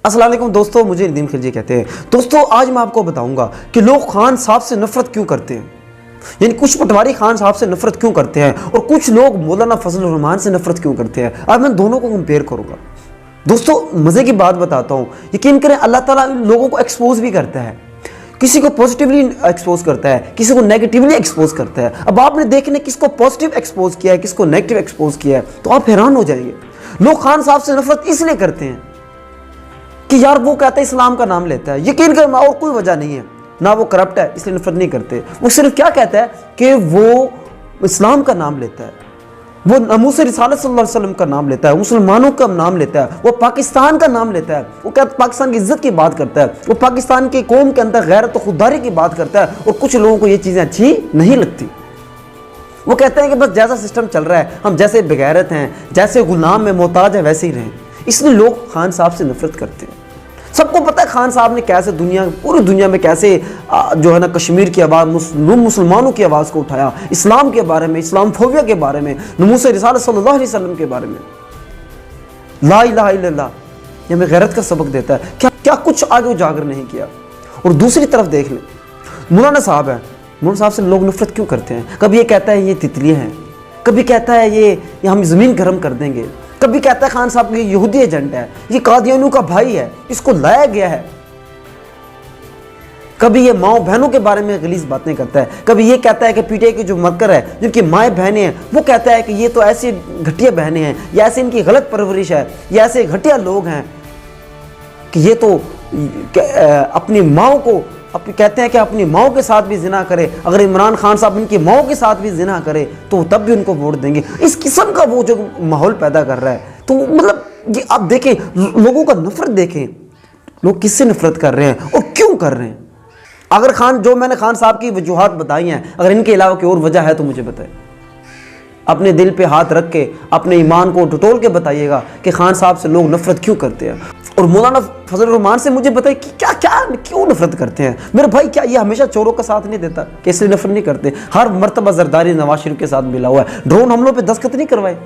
अस्सलाम वालेकुम दोस्तों, मुझे नदीम खिलजी कहते हैं। दोस्तों आज मैं आपको बताऊंगा कि लोग खान साहब से नफरत क्यों करते हैं, यानी कुछ पटवारी खान साहब से नफरत क्यों करते हैं और कुछ लोग मौलाना फजलुर रहमान से नफरत क्यों करते हैं। आज मैं दोनों को कंपेयर करूंगा। दोस्तों मज़े की बात बताता हूँ, यकीन करें अल्लाह ताला लोगों को एक्सपोज भी करता है, किसी को पॉजिटिवली एक्सपोज करता है, किसी को नेगेटिवली एक्सपोज करता है। अब आपने देखने किसको पॉजिटिव एक्सपोज किया है, किसको नेगेटिव एक्सपोज किया है, तो आप हैरान हो जाएंगे। लोग खान साहब से नफरत इसलिए करते हैं कि यार वो कहता है इस्लाम का नाम लेता है, यकीन करें और कोई वजह नहीं है, ना वो करप्ट है इसलिए नफरत नहीं करते। वो सिर्फ क्या कहता है कि वो इस्लाम का नाम लेता है, वो नमूस रिसालत सल्लल्लाहु अलैहि वसल्लम का नाम लेता है, मुसलमानों का नाम लेता है, वो पाकिस्तान का नाम लेता है, वो क्या पाकिस्तान की इज्जत की बात करता है, वो पाकिस्तान की कौम के अंदर गैरत और खुददारी की बात करता है। और कुछ लोगों को ये चीज़ें अच्छी नहीं लगती। वो कहते हैं कि बस जैसा सिस्टम चल रहा है, हम जैसे बेगैरत हैं, जैसे गुलाम में मोहताज है वैसे ही रहें। इसलिए लोग खान साहब से नफरत करते हैं। सबको पता है खान साहब ने कैसे पूरी दुनिया में कैसे जो है ना कश्मीर की आवाज़, मुसलमानों की आवाज़ को उठाया, इस्लाम के बारे में, इस्लाम फोबिया के बारे में, नमूस रिसालत सल्लल्लाहु अलैहि वसल्लम के बारे में। ला इलाहा इल्लल्लाह ये हमें गैरत का सबक देता है। क्या कुछ आगे उजागर नहीं किया। और दूसरी तरफ देख लें, मौलाना साहब है, मौलाना साहब से लोग नफरत क्यों करते हैं। कभी ये कहता है ये तितलियाँ हैं, कभी कहता है ये हम ज़मीन गर्म कर देंगे, कभी कहता है खान साहब ये यहूदी एजेंट है, ये कादियानियों का भाई है, इसको लाया गया है। कभी ये माओ बहनों के बारे में गलीज बातें करता है, कभी ये कहता है कि पीटीआई की जो मरकर है, जिनकी माएँ बहनें हैं, वो कहता है कि ये तो ऐसी घटिया बहनें हैं, या ऐसे इनकी गलत परवरिश है, या ऐसे घटिया लोग हैं कि ये तो अपनी माओ को कहते हैं कि अपनी माओ के साथ भी जिना करे। अगर इमरान खान साहब इनकी माओ के साथ भी जिना करे तो तब भी उनको वोट देंगे। इस किस्म का वो जो माहौल पैदा कर रहा है, तो मतलब ये आप देखें, लोगों का नफरत देखें, लोग किससे नफरत कर रहे हैं और क्यों कर रहे हैं। अगर जो मैंने खान साहब की वजूहात बताई हैं, अगर इनके अलावा कोई और वजह है तो मुझे बताएं। अपने दिल पे हाथ रख के अपने ईमान को टटोल के बताइएगा कि खान साहब से लोग नफरत क्यों करते हैं। और मौलाना फजलुर रहमान से मुझे बताइए कि क्यों नफरत करते हैं। मेरे भाई क्या ये हमेशा चोरों का साथ नहीं देता, कैसे नफरत नहीं करते। हर मरतबा जरदारी नवाज शरीफ के साथ मिला हुआ है, ड्रोन हमलों पे दस्तखत नहीं करवाए।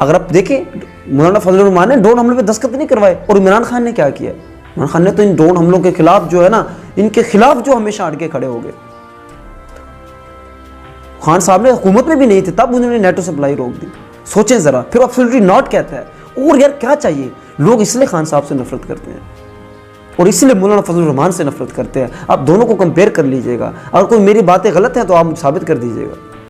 अगर आप देखें, मौलाना फजलुर रहमान ने ड्रोन हमलों पे दस्तखत नहीं करवाए। और इमरान खान ने क्या किया, इमरान खान ने तो इन ड्रोन हमलों के खिलाफ जो है ना, इनके खिलाफ जो हमेशा अड़ के खड़े हो गए। खान साहब ने हुकूमत में भी नहीं थे तब उन्होंने नेटो सप्लाई रोक दी। सोचें ज़रा, फिर एब्सोल्युटली नॉट कहता है। और यार क्या चाहिए, लोग इसलिए खान साहब से नफरत करते हैं और इसलिए मौलाना फजलुर रहमान से नफरत करते हैं। आप दोनों को कंपेयर कर लीजिएगा। अगर कोई मेरी बातें गलत हैं तो आप साबित कर दीजिएगा।